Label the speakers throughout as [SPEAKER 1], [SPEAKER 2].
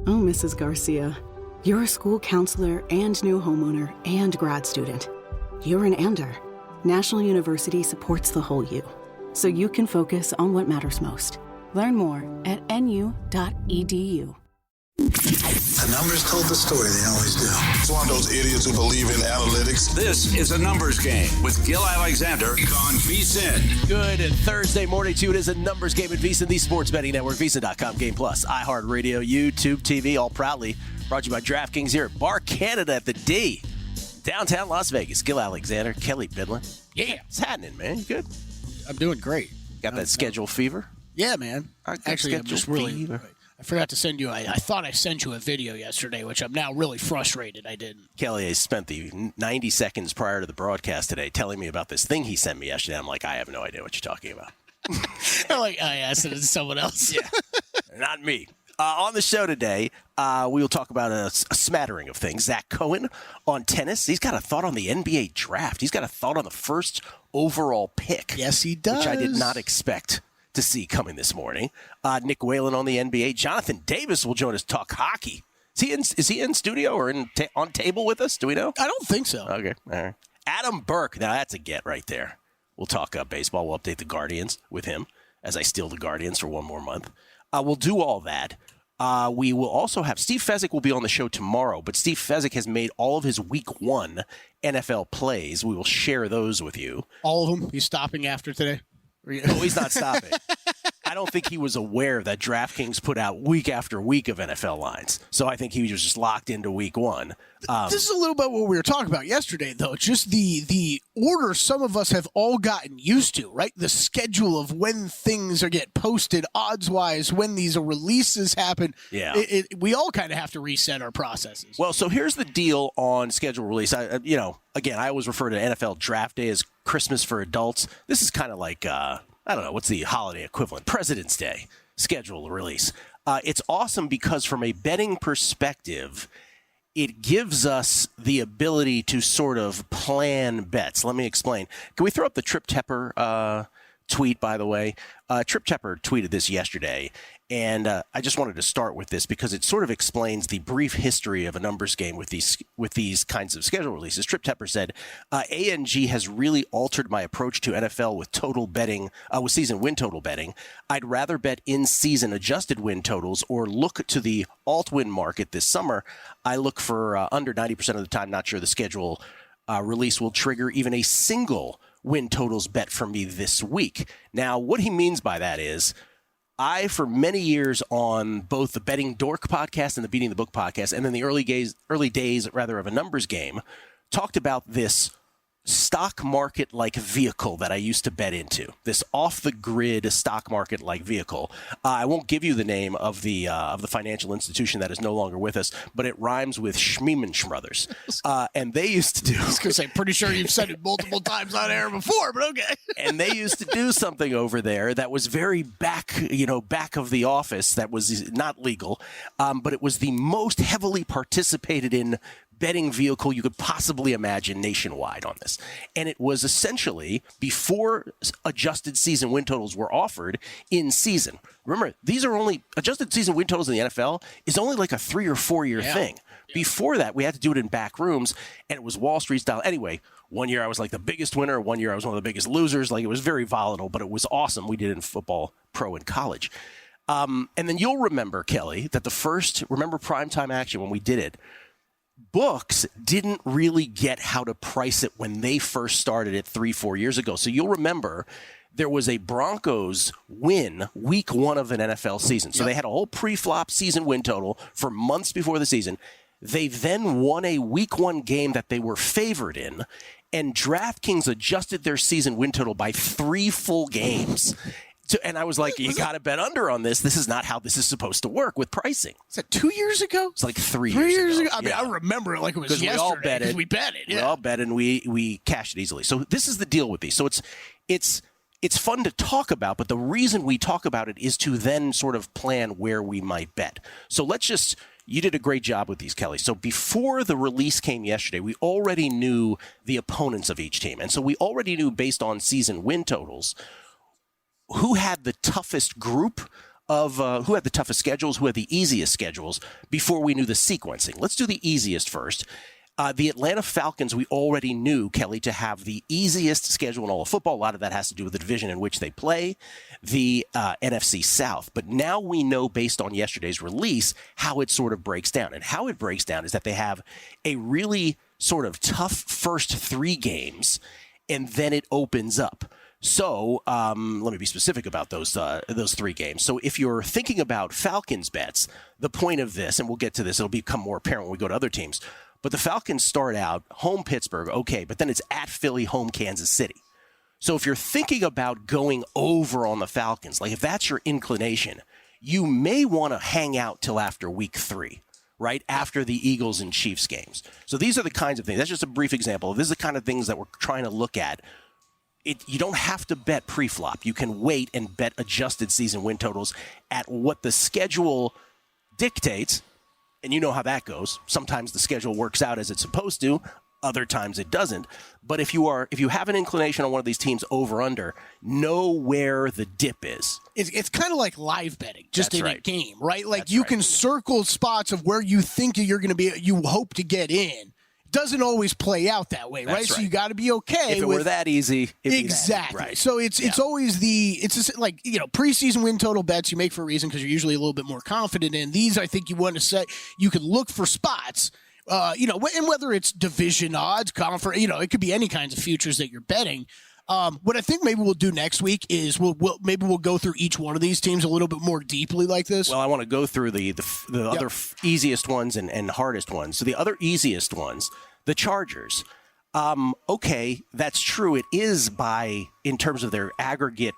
[SPEAKER 1] Oh, Mrs. Garcia, you're a school counselor and new homeowner and grad student. You're an ANDER. National University supports the whole you, so you can focus on what matters most. Learn more at nu.edu.
[SPEAKER 2] The numbers told the story, they always do. It's one of those idiots who believe in analytics.
[SPEAKER 3] This is A Numbers Game with Gill Alexander on VSiN.
[SPEAKER 4] Good Thursday morning to you. It is A Numbers Game at VSiN, the sports betting network, VSiN.com, Game Plus, iHeartRadio, YouTube TV, all proudly brought to you by DraftKings here at Bar Canada at the D. Downtown Las Vegas. Gill Alexander, Kelley, Bydlon.
[SPEAKER 5] Yeah.
[SPEAKER 4] What's happening, man? You good?
[SPEAKER 5] I'm doing great.
[SPEAKER 4] Got that schedule fever?
[SPEAKER 5] Yeah, man. Actually, I'm just really...
[SPEAKER 4] fever.
[SPEAKER 5] I forgot to send you. I thought I sent you a video yesterday, which I'm now really frustrated I didn't.
[SPEAKER 4] Kelley has spent the 90 seconds prior to the broadcast today telling me about this thing he sent me yesterday. I'm like, I have no idea what you're talking about.
[SPEAKER 5] I'm like, I asked it to someone else.
[SPEAKER 4] Yeah, not me. On the show today, we will talk about a smattering of things. Zach Cohen on tennis. He's got a thought on the NBA draft. He's got a thought on the first overall pick.
[SPEAKER 5] Yes, he does.
[SPEAKER 4] Which I did not expect to see coming this morning. Nick Whalen on the NBA. Jonathan Davis will join us to talk hockey. Is he in studio or on table with us? Do we know?
[SPEAKER 5] I don't think so.
[SPEAKER 4] Okay, all right. Adam Burke. Now that's a get right there. We'll talk baseball. We'll update the Guardians with him as I steal the Guardians for one more month. We'll do all that. We will also have Steve Fezzik will be on the show tomorrow, but Steve Fezzik has made all of his Week 1 NFL plays. We will share those with you.
[SPEAKER 5] All of them? He's stopping after today?
[SPEAKER 4] No, he's not stopping. I don't think he was aware that DraftKings put out week after week of NFL lines. So I think he was just locked into Week 1.
[SPEAKER 5] This is a little bit what we were talking about yesterday, though. Just the order some of us have all gotten used to, right? The schedule of when things are get posted, odds-wise, when these releases happen.
[SPEAKER 4] Yeah.
[SPEAKER 5] We all kind of have to reset our processes.
[SPEAKER 4] Well, so here's the deal on schedule release. Again, I always refer to NFL Draft Day as Christmas for adults. This is kind of like, I don't know, what's the holiday equivalent? President's Day schedule release. It's awesome because from a betting perspective, it gives us the ability to sort of plan bets. Let me explain. Can we throw up the Trip Tepper tweet, by the way? Trip Tepper tweeted this yesterday, and I just wanted to start with this because it sort of explains the brief history of a numbers game with these kinds of schedule releases. Trip Tepper said, ANG has really altered my approach to NFL with total betting, with season win total betting. I'd rather bet in-season adjusted win totals or look to the alt-win market this summer. I look for under 90% of the time, not sure the schedule release will trigger even a single win totals bet for me this week. Now, what he means by that is, I, for many years on both the Betting Dork podcast and the Beating the Book podcast, and then the early days of a numbers game, talked about this stock market-like vehicle that I used to bet into, this off-the-grid stock market-like vehicle. I won't give you the name of the financial institution that is no longer with us, but it rhymes with Schmeeman Brothers. And they used to do...
[SPEAKER 5] I was going to say, pretty sure you've said it multiple times on air before, but okay.
[SPEAKER 4] And they used to do something over there that was very back of the office, that was not legal, but it was the most heavily participated in betting vehicle you could possibly imagine nationwide on this. And it was essentially before adjusted season win totals were offered in season. Remember, these are only adjusted season win totals in the NFL is only like a 3 or 4 year thing. Yeah. Before that, we had to do it in back rooms, and it was Wall Street style. Anyway, one year I was like the biggest winner. One year I was one of the biggest losers. Like, it was very volatile, but it was awesome. We did it in football, pro, and college. And then you'll remember, Kelley, that remember primetime action when we did it, books didn't really get how to price it when they first started it 3-4 years ago. So you'll remember there was a Broncos win week 1 of an NFL season. So they had a whole pre-flop season win total for months before the season. They then won a week 1 game that they were favored in, and DraftKings adjusted their season win total by 3 full games. And I was like, you got to bet under on this. This is not how this is supposed to work with pricing.
[SPEAKER 5] Is that 2 years ago?
[SPEAKER 4] It's like 3 years ago.
[SPEAKER 5] I mean, I remember it like it was yesterday because we bet it.
[SPEAKER 4] We all bet and we cashed it easily. So this is the deal with these. So it's fun to talk about, but the reason we talk about it is to then sort of plan where we might bet. So you did a great job with these, Kelley. So before the release came yesterday, we already knew the opponents of each team. And so we already knew, based on season win totals, who had the toughest group of who had the toughest schedules, who had the easiest schedules before we knew the sequencing. Let's do the easiest first. The Atlanta Falcons, we already knew, Kelley, to have the easiest schedule in all of football. A lot of that has to do with the division in which they play, the NFC South. But now we know, based on yesterday's release, how it sort of breaks down. And how it breaks down is that they have a really sort of tough first 3 games, and then it opens up. So let me be specific about those 3 games. So if you're thinking about Falcons bets, the point of this, and we'll get to this, it'll become more apparent when we go to other teams, but the Falcons start out home Pittsburgh, okay, but then it's at Philly, home Kansas City. So if you're thinking about going over on the Falcons, like if that's your inclination, you may want to hang out till after week 3, right? After the Eagles and Chiefs games. So these are the kinds of things. That's just a brief example. This is the kind of things that we're trying to look at. You don't have to bet pre-flop. You can wait and bet adjusted season win totals at what the schedule dictates. And you know how that goes. Sometimes the schedule works out as it's supposed to. Other times it doesn't. But if you have an inclination on one of these teams over under, know where the dip is.
[SPEAKER 5] It's kind of like live betting, just
[SPEAKER 4] That's
[SPEAKER 5] in
[SPEAKER 4] right.
[SPEAKER 5] a game, right? Like
[SPEAKER 4] That's
[SPEAKER 5] you
[SPEAKER 4] right.
[SPEAKER 5] can circle spots of where you think you're going to be, you hope to get in. Doesn't always play out that way, right?
[SPEAKER 4] That's
[SPEAKER 5] So
[SPEAKER 4] right.
[SPEAKER 5] you got to be okay.
[SPEAKER 4] If it were that easy, it'd be that easy.
[SPEAKER 5] Exactly.
[SPEAKER 4] Right.
[SPEAKER 5] So it's always it's just like, preseason win total bets you make for a reason because you're usually a little bit more confident in. These, I think you want to say you can look for spots, and whether it's division odds, conference, it could be any kinds of futures that you're betting. What I think maybe we'll do next week is we'll go through each one of these teams a little bit more deeply like this.
[SPEAKER 4] Well, I want to go through the other easiest ones and hardest ones. So the other easiest ones, the Chargers. Okay, that's true. It is in terms of their aggregate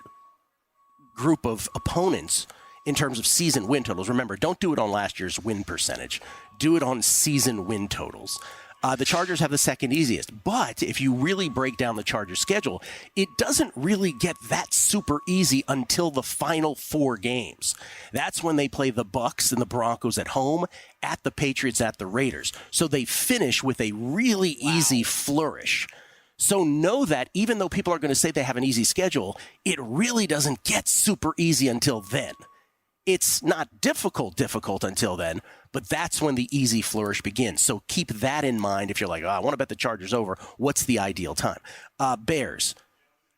[SPEAKER 4] group of opponents, in terms of season win totals. Remember, don't do it on last year's win percentage. Do it on season win totals. The Chargers have the second easiest. But if you really break down the Chargers' schedule, it doesn't really get that super easy until the final 4 games. That's when they play the Bucs and the Broncos at home, at the Patriots, at the Raiders. So they finish with a really easy flourish. So know that even though people are going to say they have an easy schedule, it really doesn't get super easy until then. It's not difficult until then, but that's when the easy flourish begins. So keep that in mind if you're like, I want to bet the Chargers over. What's the ideal time? Bears.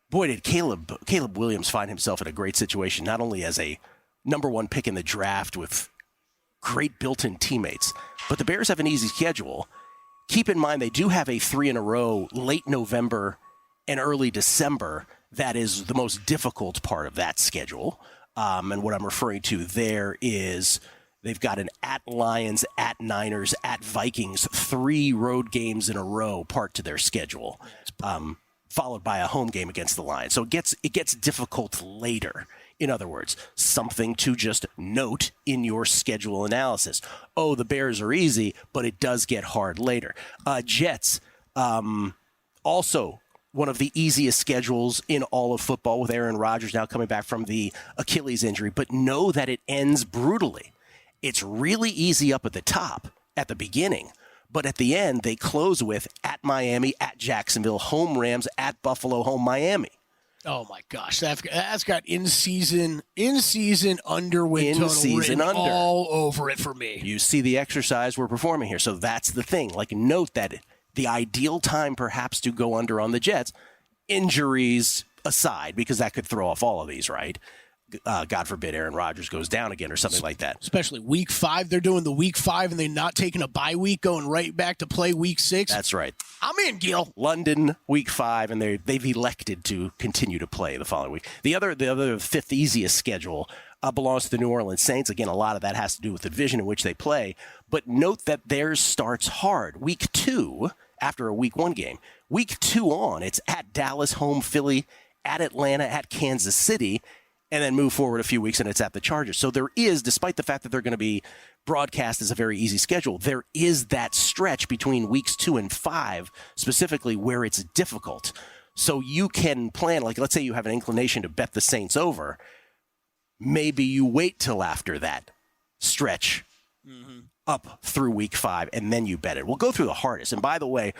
[SPEAKER 4] Boy, did Caleb Williams find himself in a great situation, not only as a number 1 pick in the draft with great built-in teammates, but the Bears have an easy schedule. Keep in mind they do have a 3 in a row, late November and early December. That is the most difficult part of that schedule. And what I'm referring to there is they've got an at Lions, at Niners, at Vikings, 3 road games in a row part to their schedule, followed by a home game against the Lions. So it gets difficult later. In other words, something to just note in your schedule analysis. Oh, the Bears are easy, but it does get hard later. Jets, also one of the easiest schedules in all of football with Aaron Rodgers now coming back from the Achilles injury, but know that it ends brutally. It's really easy up at the top at the beginning, but at the end they close with at Miami, at Jacksonville, home Rams, at Buffalo, home Miami.
[SPEAKER 5] Oh my gosh, that's got in season under win total written all over it for me.
[SPEAKER 4] You see the exercise we're performing here, so that's the thing. Like, note that the ideal time perhaps to go under on the Jets, injuries aside, because that could throw off all of these, right? God forbid Aaron Rodgers goes down again or something like that.
[SPEAKER 5] Especially week 5. They're doing the week 5 and they're not taking a bye week, going right back to play week 6.
[SPEAKER 4] That's right.
[SPEAKER 5] I'm in, Gill.
[SPEAKER 4] London, week 5, and they've elected to continue to play the following week. The other fifth easiest schedule belongs to the New Orleans Saints. Again, a lot of that has to do with the division in which they play. But note that theirs starts hard. Week 2, after a week 1 game. Week 2 on, it's at Dallas, home Philly, at Atlanta, at Kansas City, and then move forward a few weeks and it's at the Chargers. So there is, despite the fact that they're going to be broadcast as a very easy schedule, there is that stretch between weeks 2 and 5, specifically where it's difficult. So you can plan, like let's say you have an inclination to bet the Saints over. Maybe you wait till after that stretch up through week 5, and then you bet it. We'll go through the hardest. And by the way,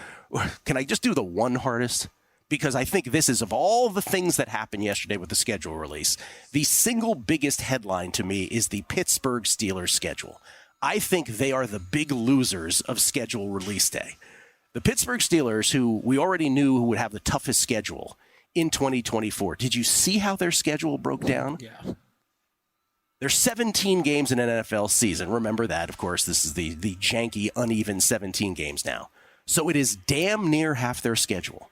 [SPEAKER 4] can I just do the one hardest? because I think this is, of all the things that happened yesterday with the schedule release, the single biggest headline to me is the Pittsburgh Steelers schedule. I think they are the big losers of schedule release day. The Pittsburgh Steelers, who we already knew would have the toughest schedule in 2024. Did you see how their schedule broke down?
[SPEAKER 5] Yeah.
[SPEAKER 4] There's 17 games in an NFL season. Remember that, of course. This is the janky, uneven 17 games now. So it is damn near half their schedule.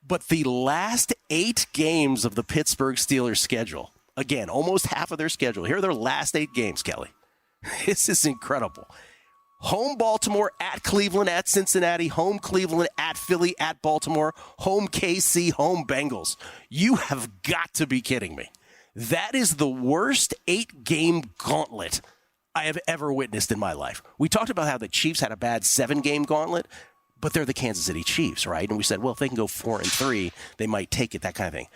[SPEAKER 4] But the last 8 games of the Pittsburgh Steelers schedule, again, almost half of their schedule. Here are their last 8 games, Kelley. This is incredible. Home Baltimore, at Cleveland, at Cincinnati, home Cleveland, at Philly, at Baltimore, home KC, home Bengals. You have got to be kidding me. That is the worst 8-game gauntlet I have ever witnessed in my life. We talked about how the Chiefs had a bad 7-game gauntlet, but they're the Kansas City Chiefs, right? And we said, well, if they can go 4-3, they might take it, that kind of thing.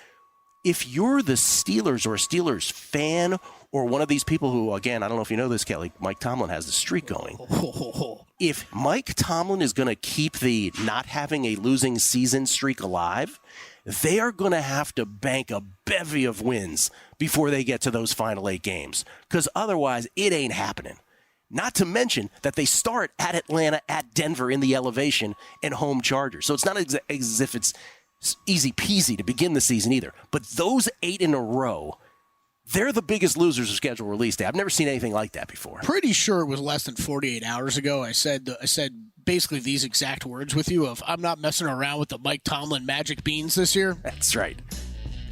[SPEAKER 4] If you're the Steelers or a Steelers fan or one of these people who, again, I don't know if you know this, Kelley, Mike Tomlin has the streak going. If Mike Tomlin is going to keep the not having a losing season streak alive, they are going to have to bank a bevy of wins before they get to those final 8 games, because otherwise it ain't happening. Not to mention that they start at Atlanta, at Denver in the elevation, and home Chargers. So it's not as if it's easy peasy to begin the season either. But those 8 in a row, they're the biggest losers of schedule release day. I've never seen anything like that before.
[SPEAKER 5] Pretty sure it was less than 48 hours ago. I said basically these exact words with you of, I'm not messing around with the Mike Tomlin magic beans this year.
[SPEAKER 4] That's right.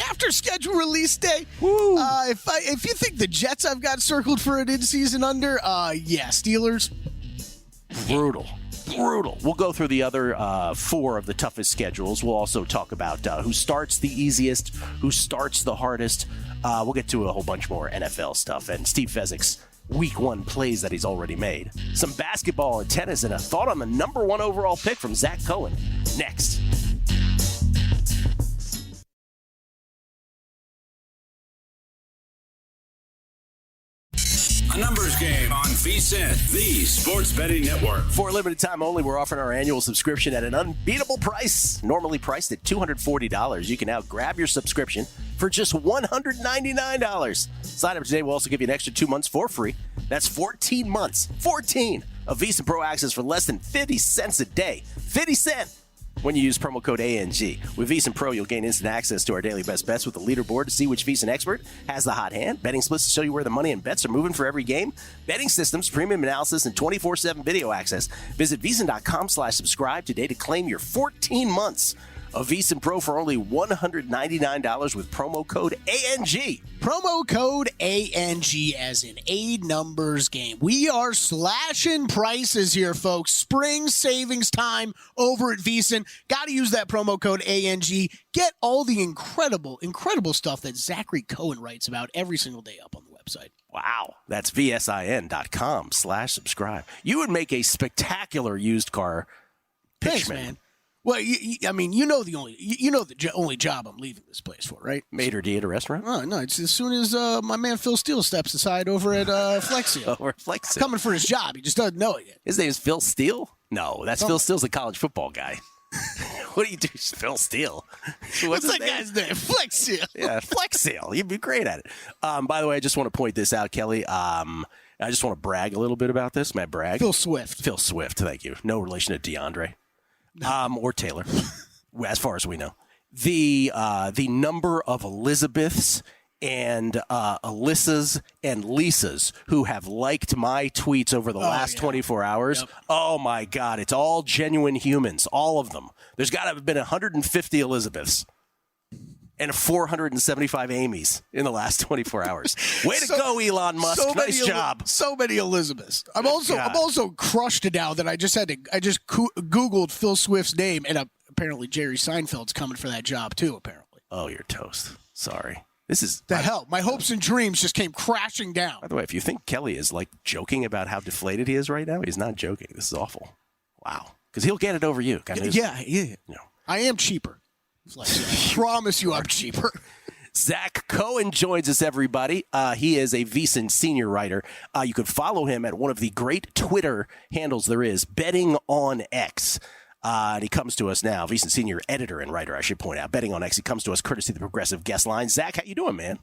[SPEAKER 5] After schedule release day, if you think the Jets I've got circled for an in-season under, Steelers.
[SPEAKER 4] Brutal. We'll go through the other 4 of the toughest schedules. We'll also talk about who starts the easiest, who starts the hardest. We'll get to a whole bunch more NFL stuff and Steve Fezzik's Week 1 plays that he's already made. Some basketball and tennis and a thought on the number 1 overall pick from Zach Cohen. Next.
[SPEAKER 3] A numbers game on VSiN, the sports betting network.
[SPEAKER 4] For a limited time only, we're offering our annual subscription at an unbeatable price. Normally priced at $240. You can now grab your subscription for just $199. Sign up today. We'll also give you an extra 2 months for free. That's 14 months. 14 of VSiN Pro access for less than 50 cents a day. 50 cents. When you use promo code ANG. With VSiN Pro, you'll gain instant access to our daily best bets with a leaderboard to see which VSiN expert has the hot hand, betting splits to show you where the money and bets are moving for every game, betting systems, premium analysis, and 24/7 video access. Visit VSiN.com/subscribe today to claim your 14 months of VSiN Pro for only $199 with promo code ANG.
[SPEAKER 5] Promo code ANG as in a numbers game. We are slashing prices here, folks. Spring savings time over at VSiN. Got to use that promo code ANG. Get all the incredible stuff that Zachary Cohen writes about every single day up on the website.
[SPEAKER 4] Wow. That's VSIN.com/subscribe. You would make a spectacular used car pitchman.
[SPEAKER 5] Thanks, man. Well, the only job I'm leaving this place for, right?
[SPEAKER 4] Maitre d' at a restaurant?
[SPEAKER 5] Oh, no, it's as soon as my man Phil Steele steps aside over at Flexio.
[SPEAKER 4] Over Flexio.
[SPEAKER 5] Coming for his job. He just doesn't know it yet.
[SPEAKER 4] His name is Phil Steele? No, that's Phil Steele's a college football guy. What do you do, Phil Steele?
[SPEAKER 5] What's that guy's name? Flexio.
[SPEAKER 4] Yeah, Flexio. You'd be great at it. By the way, I just want to point this out, Kelley. I just want to brag a little bit about this. May I brag?
[SPEAKER 5] Phil Swift.
[SPEAKER 4] Phil Swift, thank you. No relation to DeAndre. Or Taylor, as far as we know. The number of Elizabeths and Alyssas and Lisas who have liked my tweets over the last 24 hours. Yep. Oh, my God. It's all genuine humans, all of them. There's got to have been 150 Elizabeths and 475 Amy's in the last 24 hours. Way to go, Elon Musk. Nice job.
[SPEAKER 5] So many Elizabeths. I'm also crushed now that I just Googled Phil Swift's name, and apparently Jerry Seinfeld's coming for that job too, apparently.
[SPEAKER 4] Oh, you're toast. Sorry. This is
[SPEAKER 5] the hell. My hopes and dreams just came crashing down.
[SPEAKER 4] By the way, if you think Kelley is like joking about how deflated he is right now, he's not joking. This is awful. Wow. Because he'll get it over you.
[SPEAKER 5] Yeah. I am cheaper. I promise you I'm cheaper.
[SPEAKER 4] Zach Cohen joins us, everybody. He is a VSiN senior writer. You can follow him at one of the great Twitter handles there is, Betting on X. And he comes to us now. VSiN senior editor and writer, I should point out. Betting on X. He comes to us courtesy of the Progressive guest line. Zach, how you doing, man?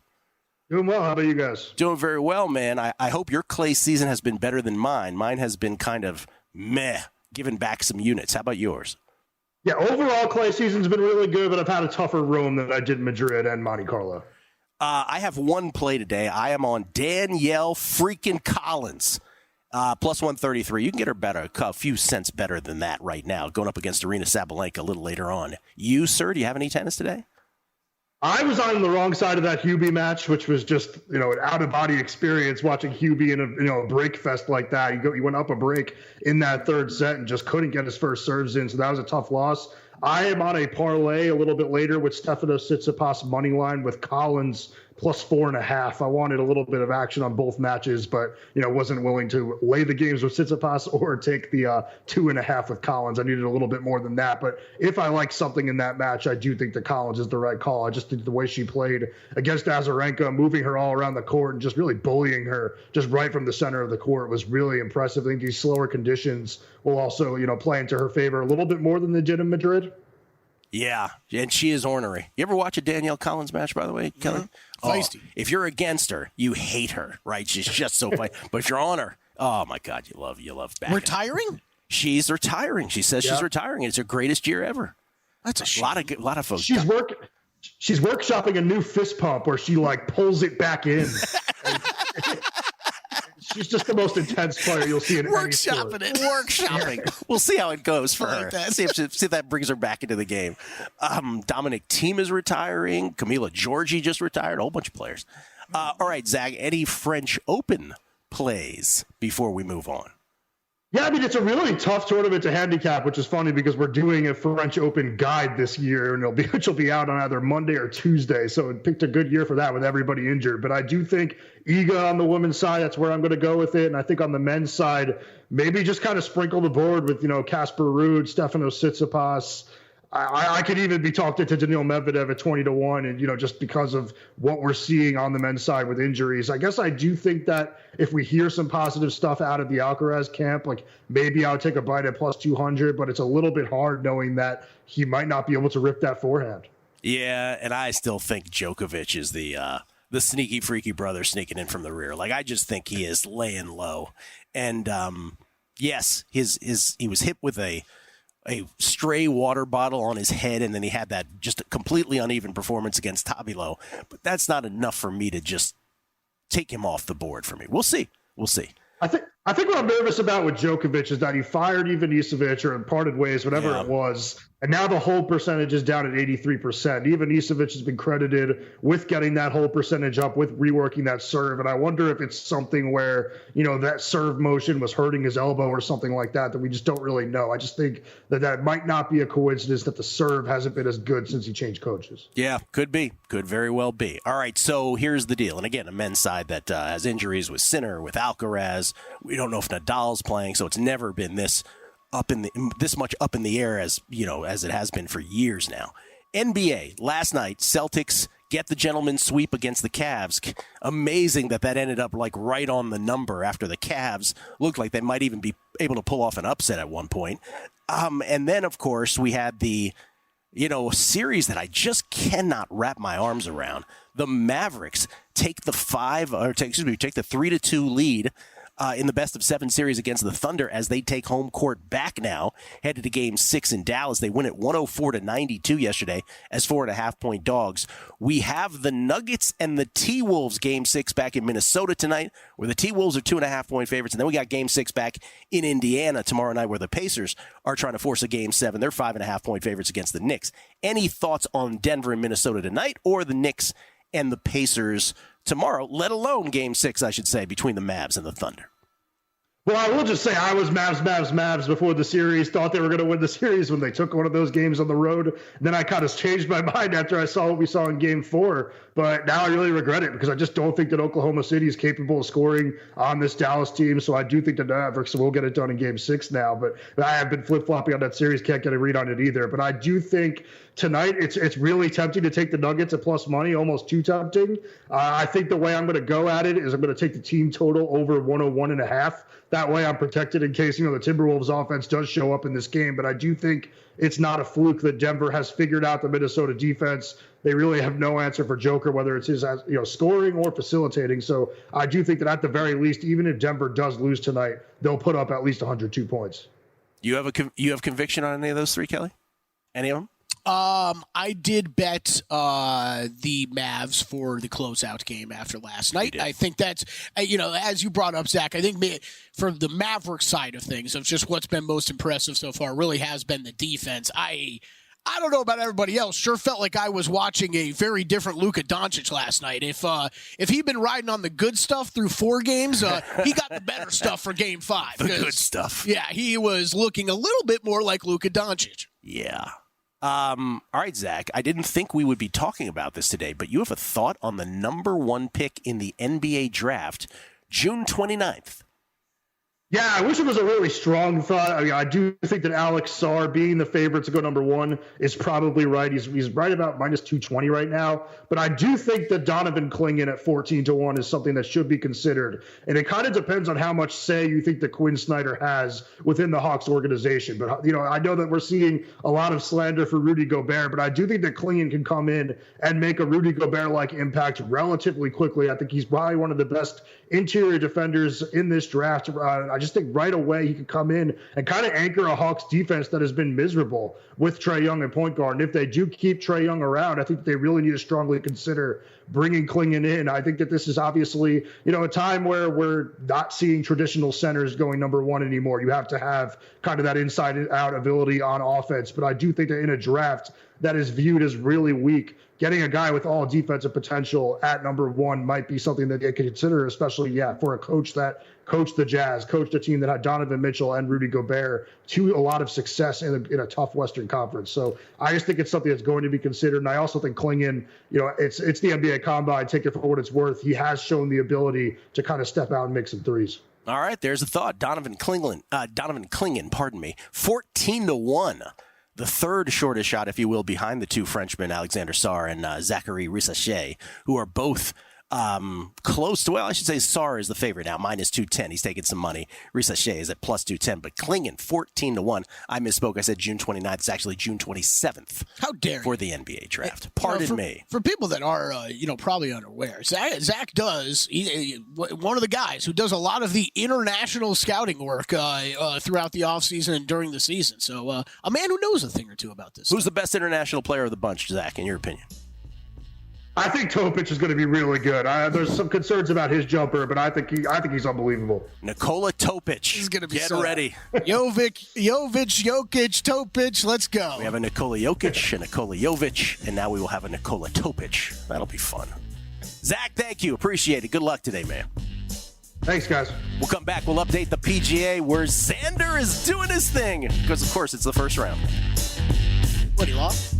[SPEAKER 6] Doing well. How about you guys?
[SPEAKER 4] Doing very well, man. I hope your clay season has been better than mine. Mine has been kind of meh, giving back some units. How about yours?
[SPEAKER 6] Yeah, overall clay season's been really good, but I've had a tougher roam than I did in Madrid and Monte Carlo.
[SPEAKER 4] I have one play today. I am on Danielle freaking Collins. Plus 133. You can get her better, a few cents better than that right now, going up against Arena Sabalenka a little later on. You, sir, do you have any tennis today?
[SPEAKER 6] I was on the wrong side of that Hubie match, which was just, an out-of-body experience watching Hubie in a break fest like that. He went up a break in that third set and just couldn't get his first serves in, so that was a tough loss. I am on a parlay a little bit later with Stefanos Tsitsipas money line with Collins plus 4.5. I wanted a little bit of action on both matches, but wasn't willing to lay the games with Tsitsipas or take the 2.5 with Collins. I needed a little bit more than that. But if I like something in that match, I do think that Collins is the right call. I just think the way she played against Azarenka, moving her all around the court and just really bullying her just right from the center of the court was really impressive. I think these slower conditions will also, play into her favor a little bit more than they did in Madrid.
[SPEAKER 4] Yeah, and she is ornery. You ever watch a Danielle Collins match, by the way, Kelley?
[SPEAKER 5] Mm-hmm. Feisty.
[SPEAKER 4] If you're against her, you hate her, right? She's just so funny. But if you're on her, oh my God, you love back.
[SPEAKER 5] Retiring?
[SPEAKER 4] She's retiring. She says she's retiring. It's her greatest year ever.
[SPEAKER 5] That's a shame.
[SPEAKER 4] A lot of folks.
[SPEAKER 6] She's workshopping a new fist pump where she pulls it back in. She's just the most intense player you'll see in any sport.
[SPEAKER 4] Workshopping. We'll see how it goes for her. See if that brings her back into the game. Dominic Thiem is retiring. Camila Giorgi just retired. A whole bunch of players. All right, Zach, any French Open plays before we move on?
[SPEAKER 6] Yeah, it's a really tough tournament to handicap, which is funny because we're doing a French Open guide this year, and which will be out on either Monday or Tuesday. So it picked a good year for that with everybody injured. But I do think Iga on the women's side, that's where I'm going to go with it. And I think on the men's side, maybe just kind of sprinkle the board with, Casper Ruud, Stefanos Tsitsipas. I could even be talked into Daniil Medvedev at 20-1, and just because of what we're seeing on the men's side with injuries. I guess I do think that if we hear some positive stuff out of the Alcaraz camp, maybe I'll take a bite at plus 200, but it's a little bit hard knowing that he might not be able to rip that forehand.
[SPEAKER 4] Yeah, and I still think Djokovic is the sneaky, freaky brother sneaking in from the rear. I just think he is laying low, and yes, he was hit with a stray water bottle on his head, and then he had that just a completely uneven performance against Tabilo. But that's not enough for me to just take him off the board for me. We'll see.
[SPEAKER 6] I think what I'm nervous about with Djokovic is that he fired Ivanisevic or parted ways, whatever it was, and now the hold percentage is down at 83%. Ivanisevic has been credited with getting that hold percentage up, with reworking that serve, and I wonder if it's something where, that serve motion was hurting his elbow or something like that we just don't really know. I just think that might not be a coincidence that the serve hasn't been as good since he changed coaches.
[SPEAKER 4] Yeah, could be. Could very well be. All right, so here's the deal. And again, a men's side that has injuries with Sinner, with Alcaraz. We don't know if Nadal's playing, so it's never been this much up in the air as it has been for years now. NBA last night, Celtics get the gentleman's sweep against the Cavs. Amazing that ended up right on the number after the Cavs looked like they might even be able to pull off an upset at one point. And then of course we had the series that I just cannot wrap my arms around. The Mavericks take the 3-2 lead in the best of 7 series against the Thunder as they take home court back now, headed to Game 6 in Dallas. They win it 104-92 yesterday as 4.5-point dogs. We have the Nuggets and the T-Wolves Game 6 back in Minnesota tonight, where the T-Wolves are 2.5-point favorites. And then we got Game 6 back in Indiana tomorrow night, where the Pacers are trying to force a Game 7. They're 5.5-point favorites against the Knicks. Any thoughts on Denver and Minnesota tonight, or the Knicks and the Pacers tomorrow, let alone Game 6, I should say, between the Mavs and the Thunder?
[SPEAKER 6] Well, I will just say I was Mavs before the series, thought they were going to win the series when they took one of those games on the road. And then I kind of changed my mind after I saw what we saw in Game 4. But now I really regret it because I just don't think that Oklahoma City is capable of scoring on this Dallas team. So I do think the Mavericks will get it done in Game 6 now. But I have been flip-flopping on that series, can't get a read on it either. But I do think tonight, it's really tempting to take the Nuggets at plus money, almost too tempting. I think the way I'm going to go at it is I'm going to take the team total over 101.5. That way I'm protected in case, the Timberwolves offense does show up in this game. But I do think it's not a fluke that Denver has figured out the Minnesota defense. They really have no answer for Joker, whether it's his scoring or facilitating. So I do think that at the very least, even if Denver does lose tonight, they'll put up at least 102 points.
[SPEAKER 4] You have conviction on any of those three, Kelley? Any of them?
[SPEAKER 5] I did bet the Mavs for the closeout game after last night. I think that's, as you brought up, Zach, I think from the Maverick side of things, of just what's been most impressive so far, really has been the defense. I don't know about everybody else. Sure felt like I was watching a very different Luka Doncic last night. If he'd been riding on the good stuff through 4 games, he got the better stuff for Game 5.
[SPEAKER 4] The good stuff.
[SPEAKER 5] Yeah, he was looking a little bit more like Luka Doncic.
[SPEAKER 4] Yeah. All right, Zach, I didn't think we would be talking about this today, but you have a thought on the number 1 pick in the NBA draft, June 29th.
[SPEAKER 6] Yeah, I wish it was a really strong thought. I do think that Alex Sarr, being the favorite to go number 1, is probably right. He's right about minus 220 right now. But I do think that Donovan Clingan at 14-1 is something that should be considered. And it kind of depends on how much say you think that Quinn Snyder has within the Hawks organization. But, I know that we're seeing a lot of slander for Rudy Gobert, but I do think that Clingan can come in and make a Rudy Gobert-like impact relatively quickly. I think he's probably one of the best interior defenders in this draft. I just think right away he could come in and kind of anchor a Hawks defense that has been miserable with Trae Young at point guard. And if they do keep Trae Young around, I think they really need to strongly consider bringing Clingan in. I think that this is obviously, a time where we're not seeing traditional centers going number 1 anymore. You have to have kind of that inside-out ability on offense. But I do think that in a draft that is viewed as really weak, getting a guy with all defensive potential at number 1 might be something that they could consider, especially, for a coach that coached the Jazz, coached a team that had Donovan Mitchell and Rudy Gobert to a lot of success in a tough Western Conference. So I just think it's something that's going to be considered. And I also think Clingan, it's the NBA Combine. Take it for what it's worth. He has shown the ability to kind of step out and make some threes. All
[SPEAKER 4] right, there's a thought. Donovan Clingan, 14-1. The third shortest shot, if you will, behind the two Frenchmen, Alexander Sarr and Zachary Rissachet, who are both close to, I should say Sarr is the favorite now, minus 210. He's taking some money. Rissachet is at plus 210, but Clingan, 14-1. I misspoke. I said June 29th. It's actually June 27th.
[SPEAKER 5] How dare you?
[SPEAKER 4] For the NBA draft. Pardon me.
[SPEAKER 5] For people that are, probably unaware, Zach does, one of the guys who does a lot of the international scouting work throughout the offseason and during the season. So a man who knows a thing or two about this.
[SPEAKER 4] Who's the best international player of the bunch, Zach, in your opinion?
[SPEAKER 6] I think Topic is going to be really good. There's some concerns about his jumper, but I think he's unbelievable.
[SPEAKER 4] Nikola Topic.
[SPEAKER 5] Is going to be
[SPEAKER 4] Get ready.
[SPEAKER 5] Jokic, Topic, let's go.
[SPEAKER 4] We have a Nikola Jokic, a Nikola Jovic, and now we will have a Nikola Topic. That'll be fun. Zach, thank you. Appreciate it. Good luck today, man.
[SPEAKER 6] Thanks, guys.
[SPEAKER 4] We'll come back. We'll update the PGA where Xander is doing his thing because, of course, it's the first round.
[SPEAKER 5] What, he lost?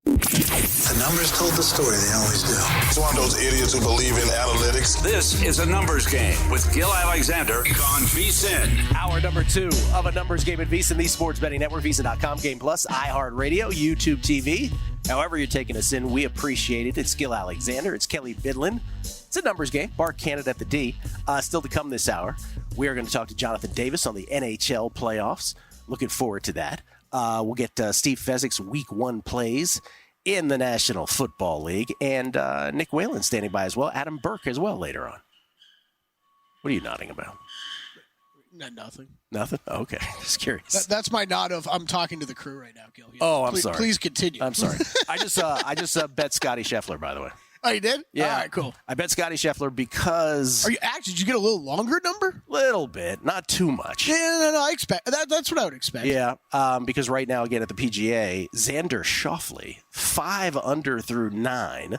[SPEAKER 2] The numbers told the story, they always do. It's one of those idiots who believe in analytics.
[SPEAKER 3] This is a numbers game with Gill Alexander on VSiN.
[SPEAKER 4] Hour number 2 of a numbers game at VSiN, the sports betting network, VSiN.com, Game Plus, iHeartRadio, YouTube TV. However you're taking us in, we appreciate it. It's Gill Alexander. It's Kelley Bydlon. It's a numbers game. Bar Canada at the D. Still to come this hour. We are going to talk to Jonathan Davis on the NHL playoffs. Looking forward to that. We'll get Steve Fezzik's Week 1 plays in the National Football League, and Nick Whalen standing by as well. Adam Burke as well later on. What are you nodding about?
[SPEAKER 5] Nothing.
[SPEAKER 4] Nothing? Oh, okay. Just curious.
[SPEAKER 5] That's my nod of I'm talking to the crew right now, Gil.
[SPEAKER 4] I'm sorry.
[SPEAKER 5] Please continue.
[SPEAKER 4] I'm sorry. I just bet Scotty Scheffler, by the way.
[SPEAKER 5] Oh, you did?
[SPEAKER 4] Yeah.
[SPEAKER 5] All right, cool.
[SPEAKER 4] I bet Scotty Scheffler because...
[SPEAKER 5] Did you get a little longer number?
[SPEAKER 4] Little bit. Not too much.
[SPEAKER 5] Yeah, no, I expect... That's what I would expect.
[SPEAKER 4] Yeah, because right now, again, at the PGA, Xander Schauffele, 5 under through 9.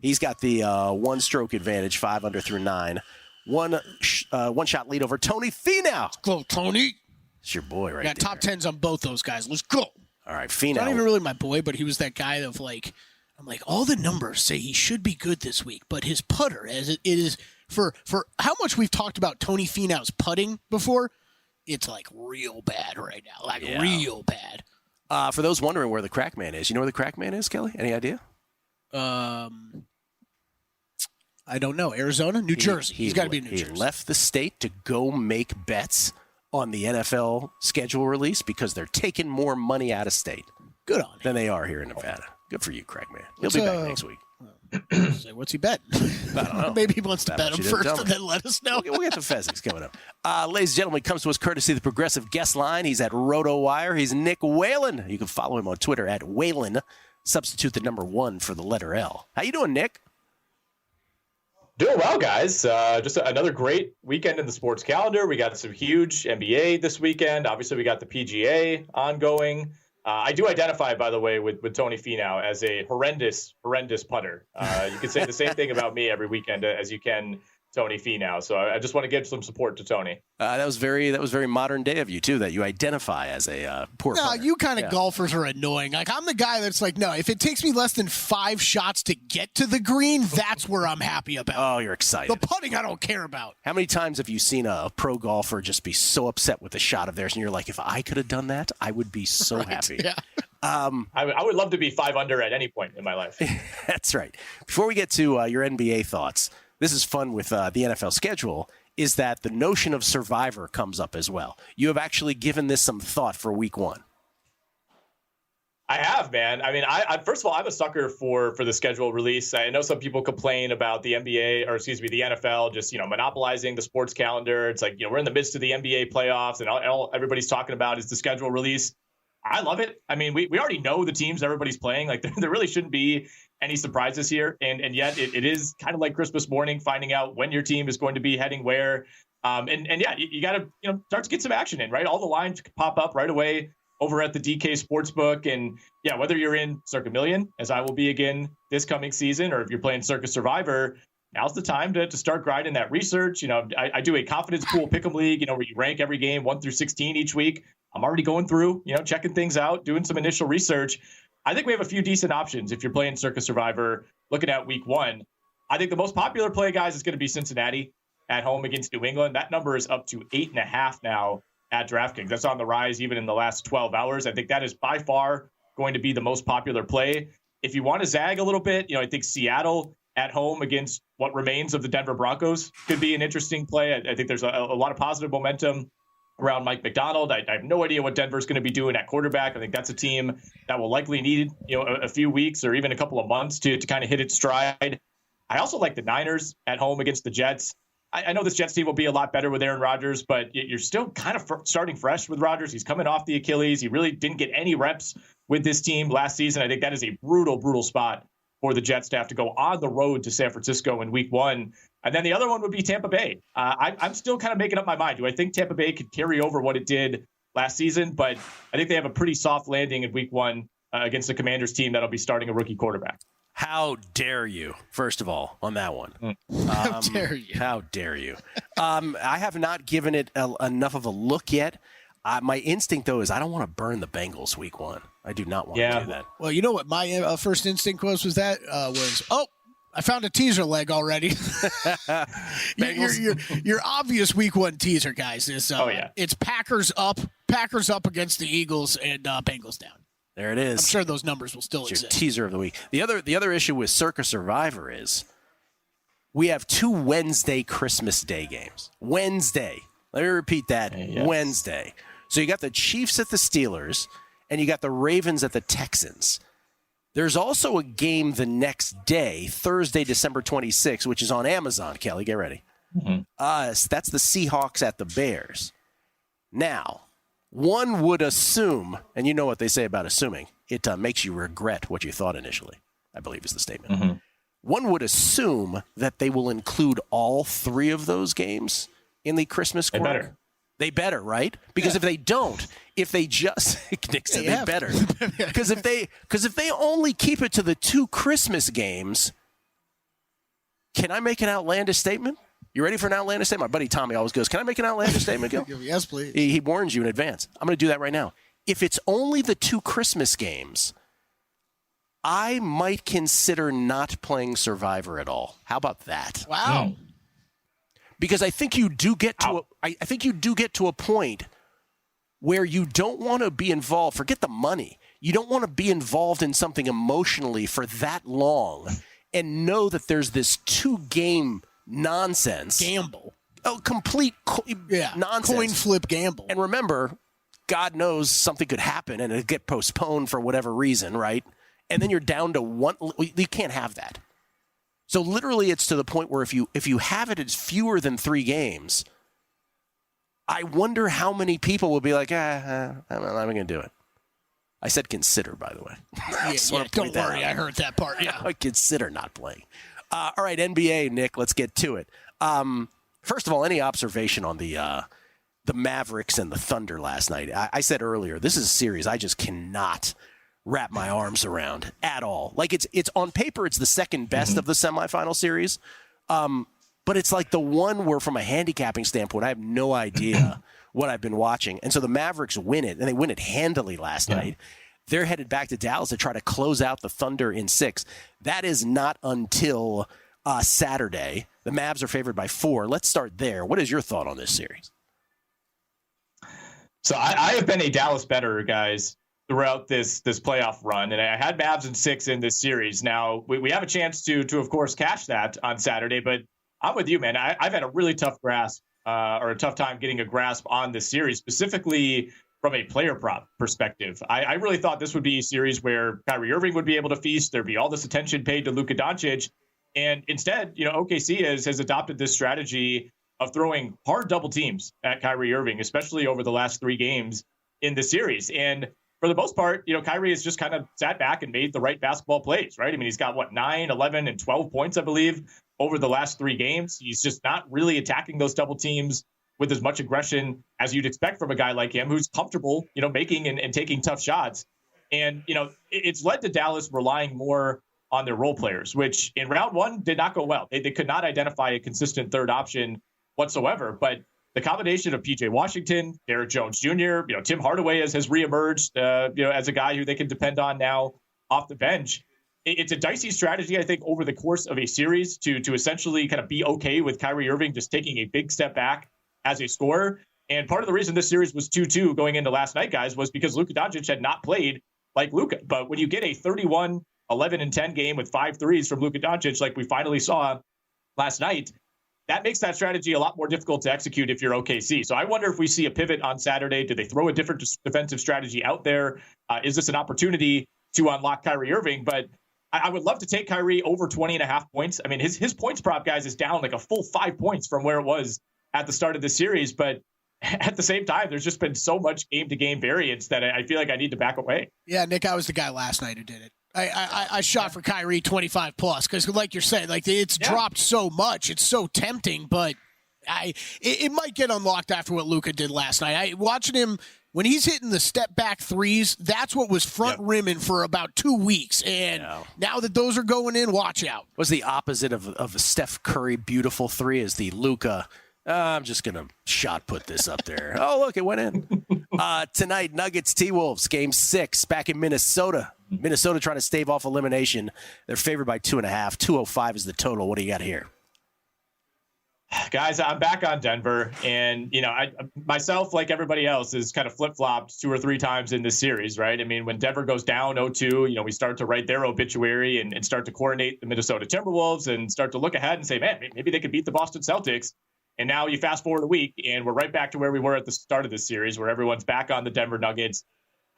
[SPEAKER 4] He's got the one-stroke advantage, 5 under through 9. One shot lead over Tony Finau.
[SPEAKER 5] Let's go, Tony.
[SPEAKER 4] It's your boy right
[SPEAKER 5] there.
[SPEAKER 4] Got
[SPEAKER 5] top 10s on both those guys. Let's go.
[SPEAKER 4] All right, Finau.
[SPEAKER 5] Not even really my boy, but he was that guy of I'm like, all the numbers say he should be good this week, but his putter, as it is for how much we've talked about Tony Finau's putting before, it's real bad right now, real bad.
[SPEAKER 4] For those wondering where the crack man is, you know where the crack man is, Kelley? Any idea?
[SPEAKER 5] I don't know. Arizona? New Jersey. He's got to be in New Jersey.
[SPEAKER 4] He left the state to go make bets on the NFL schedule release because they're taking more money out of state.
[SPEAKER 5] Good on him.
[SPEAKER 4] Than they are here in Nevada. Good for you, crack man. He'll be back next week.
[SPEAKER 5] What's he bet?
[SPEAKER 4] I don't know.
[SPEAKER 5] Maybe he wants to bet him first and then let us know.
[SPEAKER 4] We'll get the Fezzies coming up. Ladies and gentlemen, comes to us courtesy of the Progressive Guest Line. He's at RotoWire. He's Nick Whalen. You can follow him on Twitter at Whalen. Substitute the number 1 for the letter L. How you doing, Nick?
[SPEAKER 7] Doing well, guys. Just another great weekend in the sports calendar. We got some huge NBA this weekend. Obviously, we got the PGA ongoing. I do identify, by the way, with Tony Finau as a horrendous putter. You can say the same thing about me every weekend as you can Tony Finau. So I just want to give some support to Tony.
[SPEAKER 4] That was very modern day of you too. That you identify as a poor.
[SPEAKER 5] No,
[SPEAKER 4] putter.
[SPEAKER 5] you kind of golfers are annoying. Like I'm the guy that's like, no, if it takes me less than 5 shots to get to the green, that's where I'm happy about.
[SPEAKER 4] Oh, you're excited.
[SPEAKER 5] The putting, I don't care about.
[SPEAKER 4] How many times have you seen a pro golfer just be so upset with a shot of theirs, and you're like, if I could have done that, I would be so happy.
[SPEAKER 5] Yeah.
[SPEAKER 7] I would love to be 5 under at any point in my life.
[SPEAKER 4] That's right. Before we get to your NBA thoughts, this is fun with the NFL schedule, is that the notion of Survivor comes up as well. You have actually given this some thought for week 1.
[SPEAKER 7] I have, man. I mean, I first of all, I'm a sucker for the schedule release. I know some people complain about the NBA, or excuse me, the NFL just, monopolizing the sports calendar. It's like, we're in the midst of the NBA playoffs and all everybody's talking about is the schedule release. I love it. I mean, we already know the teams everybody's playing. Like there really shouldn't be any surprises here. And yet it is kind of like Christmas morning, finding out when your team is going to be heading where. And yeah, you got to, start to get some action in, right? All the lines pop up right away over at the DK Sportsbook. And yeah, whether you're in Circa Million, as I will be again this coming season, or if you're playing Circa Survivor, now's the time to start grinding that research. I do a confidence pool pick'em league, where you rank every game 1 through 16 each week. I'm already going through, checking things out, doing some initial research. I think we have a few decent options if you're playing Circa Survivor, looking at week 1. I think the most popular play, guys, is going to be Cincinnati at home against New England. That number is up to 8.5 now at DraftKings. That's on the rise even in the last 12 hours. I think that is by far going to be the most popular play. If you want to zag a little bit, I think Seattle at home against what remains of the Denver Broncos could be an interesting play. I think there's a lot of positive momentum around Mike McDonald. I have no idea what Denver's going to be doing at quarterback. I think that's a team that will likely need, a few weeks or even a couple of months to kind of hit its stride. I also like the Niners at home against the Jets. I know this Jets team will be a lot better with Aaron Rodgers, but you're still kind of starting fresh with Rodgers. He's coming off the Achilles. He really didn't get any reps with this team last season. I think that is a brutal spot for the Jets to have to go on the road to San Francisco in week 1. And then the other one would be Tampa Bay. I'm still kind of making up my mind. Do I think Tampa Bay could carry over what it did last season? But I think they have a pretty soft landing in week 1 against the Commanders team that'll be starting a rookie quarterback.
[SPEAKER 4] How dare you, first of all, on that one?
[SPEAKER 5] How dare you?
[SPEAKER 4] How dare you? I have not given it enough of a look yet. My instinct, though, is I don't want to burn the Bengals week 1. I do not want to do that.
[SPEAKER 5] Well, you know what my first instinct was I found a teaser leg already. your obvious week 1 teaser, guys, is it's Packers up against the Eagles and Bengals down.
[SPEAKER 4] There it is.
[SPEAKER 5] I'm sure those numbers will still exist.
[SPEAKER 4] Your teaser of the week. The other issue with Circa Survivor is we have 2 Wednesday Christmas Day games. Wednesday. Let me repeat that. Yes. Wednesday. So you got the Chiefs at the Steelers, and you got the Ravens at the Texans. There's also a game the next day, Thursday, December 26th, which is on Amazon. Kelley, get ready. Mm-hmm. That's the Seahawks at the Bears. Now, one would assume, and you know what they say about assuming, it makes you regret what you thought initially, I believe is the statement. Mm-hmm. One would assume that they will include all 3 of those games in the Christmas quarter. They better, right? Because if they don't, if they just Nick said they better. Because if they only keep it to the 2 Christmas games, can I make an outlandish statement? You ready for an outlandish statement? My buddy Tommy always goes, "Can I make an outlandish statement, Gill?"
[SPEAKER 5] Yes, please.
[SPEAKER 4] He warns you in advance. I'm going to do that right now. If it's only the 2 Christmas games, I might consider not playing Survivor at all. How about that?
[SPEAKER 5] Wow.
[SPEAKER 4] Because I think you do get to a point where you don't want to be involved. Forget the money. You don't want to be involved in something emotionally for that long and know that there's this 2-game nonsense.
[SPEAKER 5] Gamble.
[SPEAKER 4] Oh, complete nonsense.
[SPEAKER 5] Coin flip gamble.
[SPEAKER 4] And remember, God knows something could happen and it'll get postponed for whatever reason, right? And then you're down to one. You can't have that. So literally it's to the point where if you have it as fewer than 3 games, I wonder how many people will be like, I'm not going to do it. I said consider, by the way.
[SPEAKER 5] Don't worry. I heard that part. Yeah.
[SPEAKER 4] I consider not playing. All right, NBA, Nick, let's get to it. First of all, any observation on the Mavericks and the Thunder last night? I said earlier, this is a series I just cannot wrap my arms around at all. Like it's on paper, it's the second best of the semifinal series. But it's like the one where from a handicapping standpoint, I have no idea what I've been watching. And so the Mavericks win it, and they win it handily last night. They're headed back to Dallas to try to close out the Thunder in 6. That is not until Saturday. The Mavs are favored by 4. Let's start there. What is your thought on this series?
[SPEAKER 7] So I have been a Dallas bettor, guys, throughout this playoff run, and I had Mavs in 6 in this series. Now, we have a chance to of course, cash that on Saturday, but I'm with you, man. I've had a really tough grasp or a tough time getting a grasp on this series, specifically from a player prop perspective. I really thought this would be a series where Kyrie Irving would be able to feast. There'd be all this attention paid to Luka Doncic. And instead, OKC has adopted this strategy of throwing hard double teams at Kyrie Irving, especially over the last 3 games in the series. And for the most part, Kyrie has just kind of sat back and made the right basketball plays, right? I mean, he's got 9, 11, and 12 points, I believe, over the last 3 games. He's just not really attacking those double teams with as much aggression as you'd expect from a guy like him who's comfortable, making and taking tough shots. And, it's led to Dallas relying more on their role players, which in round 1 did not go well. They could not identify a consistent third option whatsoever. But the combination of PJ Washington, Derek Jones Jr., Tim Hardaway has reemerged, as a guy who they can depend on now off the bench. It's a dicey strategy, I think, over the course of a series to essentially kind of be okay with Kyrie Irving just taking a big step back as a scorer. And part of the reason this series was 2-2 going into last night, guys, was because Luka Doncic had not played like Luka. But when you get a 31, 11, and 10 game with 5 threes from Luka Doncic, like we finally saw last night, that makes that strategy a lot more difficult to execute if you're OKC. So I wonder if we see a pivot on Saturday. Do they throw a different defensive strategy out there? Is this an opportunity to unlock Kyrie Irving? But I would love to take Kyrie over 20.5 points. I mean, his points prop, guys, is down like a full 5 points from where it was at the start of the series. But at the same time, there's just been so much game-to-game variance that I feel like I need to back away.
[SPEAKER 5] Yeah, Nick, I was the guy last night who did it. I shot for Kyrie 25 plus because, like you're saying, like it's dropped so much. It's so tempting, but it might get unlocked after what Luka did last night. Watching him when he's hitting the step back threes, that's what was front rimming for about 2 weeks. And now that those are going in, watch out.
[SPEAKER 4] Was the opposite of a Steph Curry beautiful 3 is the Luka. I'm just going to shot put this up there. Oh, look, it went in. Tonight, Nuggets T-Wolves, Game 6 back in Minnesota. Minnesota trying to stave off elimination. They're favored by 2.5. 205 is the total. What do you got here?
[SPEAKER 7] Guys, I'm back on Denver. And, I myself, like everybody else, is kind of flip-flopped 2 or 3 times in this series, right? I mean, when Denver goes down 0-2, we start to write their obituary and start to coordinate the Minnesota Timberwolves and start to look ahead and say, man, maybe they could beat the Boston Celtics. And now you fast forward a week, and we're right back to where we were at the start of this series, where everyone's back on the Denver Nuggets.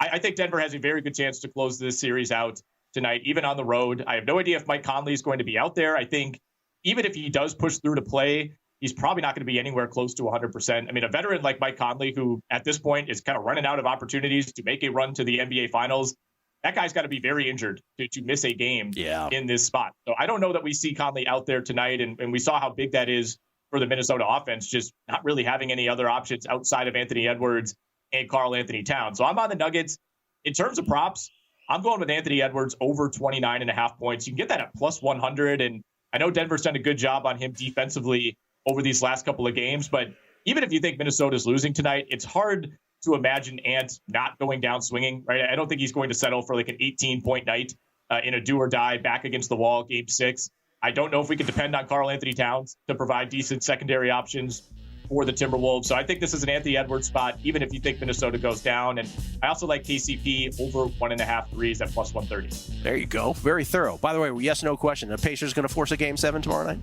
[SPEAKER 7] I think Denver has a very good chance to close this series out tonight, even on the road. I have no idea if Mike Conley is going to be out there. I think even if he does push through to play, he's probably not going to be anywhere close to 100%. I mean, a veteran like Mike Conley, who at this point is kind of running out of opportunities to make a run to the NBA Finals, that guy's got to be very injured to miss a game in this spot. So I don't know that we see Conley out there tonight, and we saw how big that is for the Minnesota offense, just not really having any other options outside of Anthony Edwards and Karl Anthony Towns. So I'm on the Nuggets. In terms of props, I'm going with Anthony Edwards over 29.5 points. You can get that at plus 100. And I know Denver's done a good job on him defensively over these last couple of games. But even if you think Minnesota's losing tonight, it's hard to imagine Ant not going down swinging, right? I don't think he's going to settle for like an 18-point night in a do or die back against the wall, Game 6. I don't know if we can depend on Karl Anthony Towns to provide decent secondary options for the Timberwolves. So I think this is an Anthony Edwards spot, even if you think Minnesota goes down. And I also like KCP over 1.5 threes at plus 130.
[SPEAKER 4] There you go. Very thorough. By the way, yes, no question. The Pacers going to force a Game 7 tomorrow night?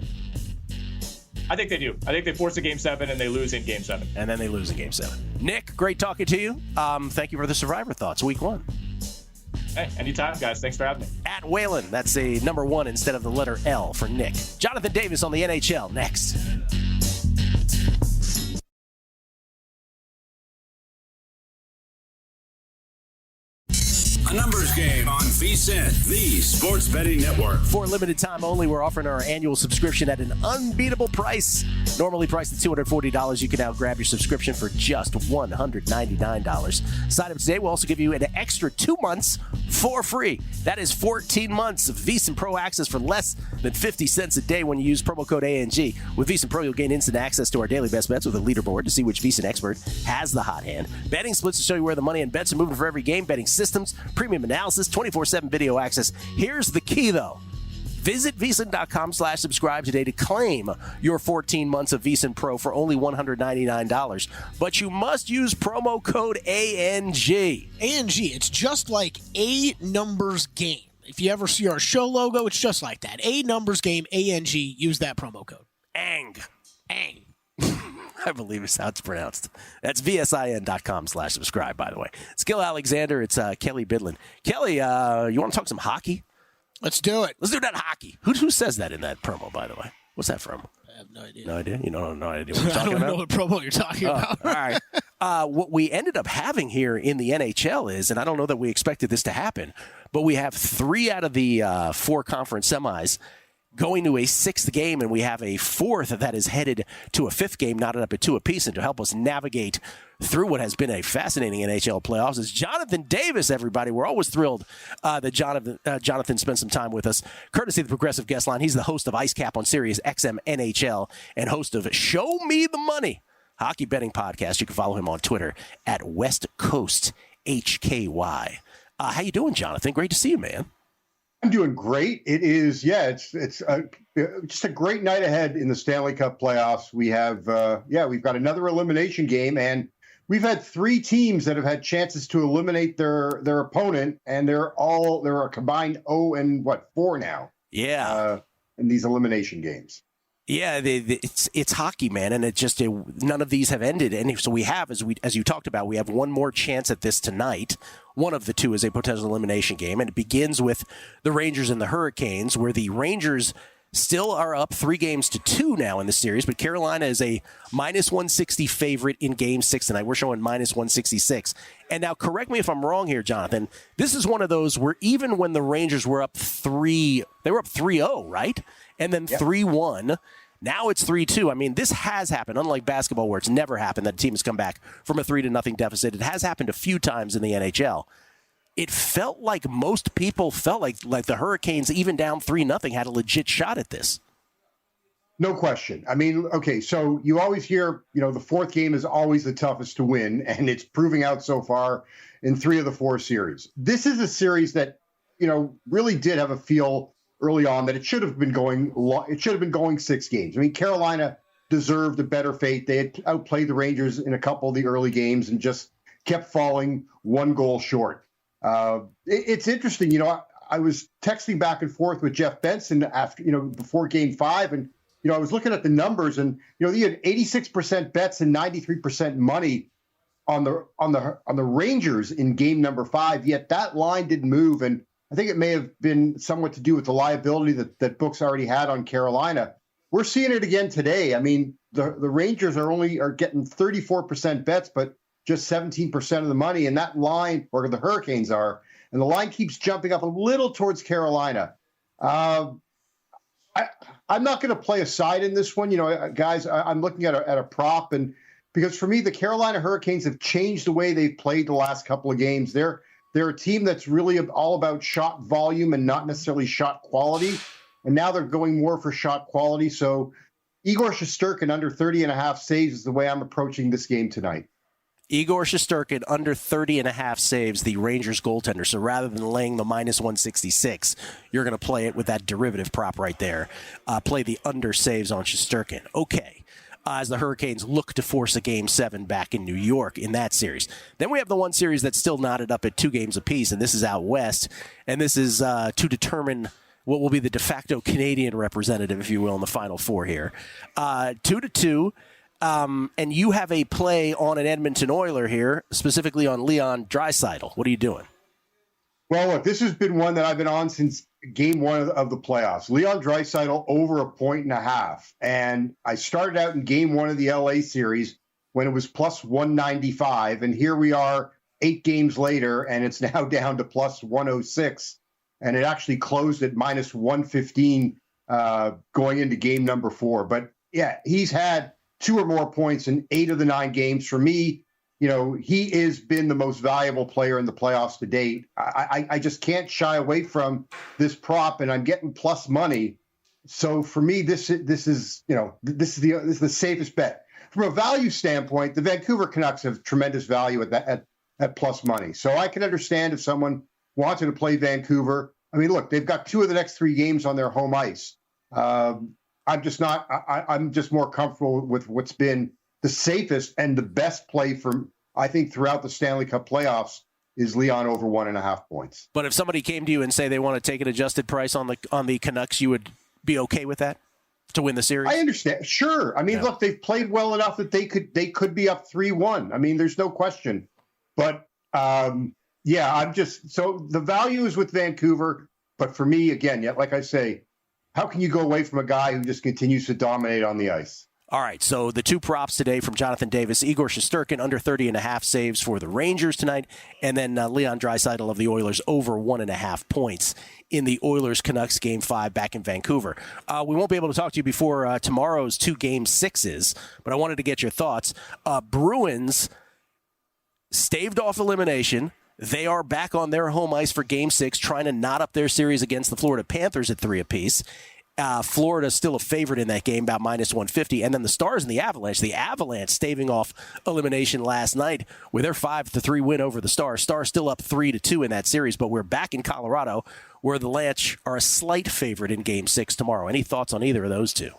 [SPEAKER 7] I think they do. I think they force a Game 7 and they lose in Game 7.
[SPEAKER 4] And then they lose in Game 7. Nick, great talking to you. Thank you for the Survivor Thoughts, Week 1.
[SPEAKER 7] Hey, anytime, guys. Thanks for having me.
[SPEAKER 4] At Whalen, that's a number 1 instead of the letter L for Nick. Jonathan Davis on the NHL next.
[SPEAKER 3] A numbers game on VSiN, the sports betting network.
[SPEAKER 4] For a limited time only, we're offering our annual subscription at an unbeatable price. Normally priced at $240, you can now grab your subscription for just $199. Sign up today. We'll also give you an extra 2 months for free. That is 14 months of VSiN Pro access for less than 50 cents a day when you use promo code ANG. With VSiN Pro, you'll gain instant access to our daily best bets with a leaderboard to see which VSiN expert has the hot hand. Betting splits to show you where the money and bets are moving for every game. Betting systems, premium analysis, 24/7 video access. Here's the key, though. Visit VSiN.com/subscribe today to claim your 14 months of VSiN Pro for only $199. But you must use promo code ANG.
[SPEAKER 5] ANG, it's just like A numbers game. If you ever see our show logo, it's just like that. A numbers game, ANG. Use that promo code.
[SPEAKER 4] ANG.
[SPEAKER 5] ANG.
[SPEAKER 4] I believe it's how it's pronounced. That's VSIN.com/subscribe, by the way. It's Gill Alexander. It's Kelley Bydlon. Kelley, you want to talk some hockey?
[SPEAKER 5] Let's do it.
[SPEAKER 4] Let's do that hockey. Who says that in that promo, by the way? What's that from?
[SPEAKER 5] I have no idea.
[SPEAKER 4] No idea? You don't have no idea what you're talking
[SPEAKER 5] I don't know what promo you're talking about.
[SPEAKER 4] All right. What we ended up having here in the NHL is, and I don't know that we expected this to happen, but we have 3 out of the 4 conference semis going to a 6th game, and we have a 4th that is headed to a 5th game, knotted up at 2 apiece. And to help us navigate through what has been a fascinating NHL playoffs is Jonathan Davis, everybody. We're always thrilled that Jonathan spent some time with us, courtesy of the Progressive Guest Line. He's the host of Ice Cap on Sirius XM NHL and host of Show Me the Money hockey betting podcast. You can follow him on Twitter at West Coast HKY. How you doing, Jonathan? Great to see you, man.
[SPEAKER 8] I'm doing great. It is, it's just a great night ahead in the Stanley Cup playoffs. We have, we've got another elimination game, and we've had 3 teams that have had chances to eliminate their opponent, and they're a combined 0-4 now.
[SPEAKER 4] Yeah,
[SPEAKER 8] in these elimination games.
[SPEAKER 4] Yeah, it's hockey, man, and none of these have ended. And so we have, as you talked about, we have one more chance at this tonight. One of the 2 is a potential elimination game, and it begins with the Rangers and the Hurricanes, where the Rangers still are up 3-2 now in the series, but Carolina is a -160 favorite in Game 6 tonight. We're showing -166. And now, correct me if I'm wrong here, Jonathan. This is one of those where even when the Rangers were up 3, they were up 3-0, right? And then 3-1. Now it's 3-2. I mean, this has happened, unlike basketball where it's never happened that a team has come back from a 3-0 deficit. It has happened a few times in the NHL. It felt like most people felt like the Hurricanes, even down 3-0, had a legit shot at this.
[SPEAKER 8] No question. I mean, okay, so you always hear, the 4th game is always the toughest to win, and it's proving out so far in 3 of the 4 series. This is a series that, really did have a feel early on that it should have been going 6 games. I mean, Carolina deserved a better fate. They had outplayed the Rangers in a couple of the early games and just kept falling 1 goal short. It's interesting. I was texting back and forth with Jeff Benson after, before Game 5, and I was looking at the numbers, and he had 86% bets and 93% money on the Rangers in game number 5. Yet that line didn't move, and I think it may have been somewhat to do with the liability that books already had on Carolina. We're seeing it again today. I mean, the Rangers are getting 34% bets, but just 17% of the money, and that line, or the Hurricanes are, and the line keeps jumping up a little towards Carolina. I'm not going to play a side in this one, guys. I'm looking at a prop, and because for me, the Carolina Hurricanes have changed the way they've played the last couple of games. They're a team that's really all about shot volume and not necessarily shot quality, and now they're going more for shot quality. So Igor Shesterkin under 30.5 saves is the way I'm approaching this game tonight.
[SPEAKER 4] Igor Shesterkin under 30.5 saves, the Rangers goaltender. So rather than laying the -166, you're going to play it with that derivative prop right there. Play the under saves on Shesterkin. Okay. as the Hurricanes look to force a Game 7 back in New York in that series. Then we have the one series that's still knotted up at 2 games apiece, and this is out west, and this is to determine what will be the de facto Canadian representative, if you will, in the Final Four here. 2-2. And you have a play on an Edmonton Oiler here, specifically on Leon Draisaitl. What are you doing?
[SPEAKER 8] Well, look, this has been one that I've been on since game 1 of the playoffs. Leon Draisaitl over 1.5 points. And I started out in game 1 of the LA series when it was plus 195. And here we are 8 games later, and it's now down to plus 106. And it actually closed at minus 115 going into game number 4. But yeah, he's had 2 or more points in 8 of the 9 games. For me, he has been the most valuable player in the playoffs to date. I just can't shy away from this prop, and I'm getting plus money. So for me, this is the safest bet. From a value standpoint, the Vancouver Canucks have tremendous value at plus money. So I can understand if someone wanted to play Vancouver. I mean, look, they've got 2 of the next 3 games on their home ice. I'm just more comfortable with what's been the safest and the best play from, I think, throughout the Stanley Cup playoffs is Leon over 1.5 points.
[SPEAKER 4] But if somebody came to you and say they want to take an adjusted price on the Canucks, you would be okay with that to win the series?
[SPEAKER 8] I understand. Sure. I mean, Look, they've played well enough that they could be up 3-1. I mean, there's no question. But so the value is with Vancouver. But for me, again, like I say, how can you go away from a guy who just continues to dominate on the ice?
[SPEAKER 4] All right, so the 2 props today from Jonathan Davis, Igor Shesterkin under 30.5 saves for the Rangers tonight, and then Leon Draisaitl of the Oilers over 1.5 points in the Oilers-Canucks Game 5 back in Vancouver. We won't be able to talk to you before tomorrow's 2 Game 6s, but I wanted to get your thoughts. Bruins staved off elimination. They are back on their home ice for Game 6, trying to knot up their series against the Florida Panthers at 3 apiece. Florida's still a favorite in that game, about minus 150. And then the Stars and the Avalanche staving off elimination last night with their 5-3 win over the Stars. Stars still up 3-2 in that series, but we're back in Colorado where the Lanch are a slight favorite in Game 6 tomorrow. Any thoughts on either of those two?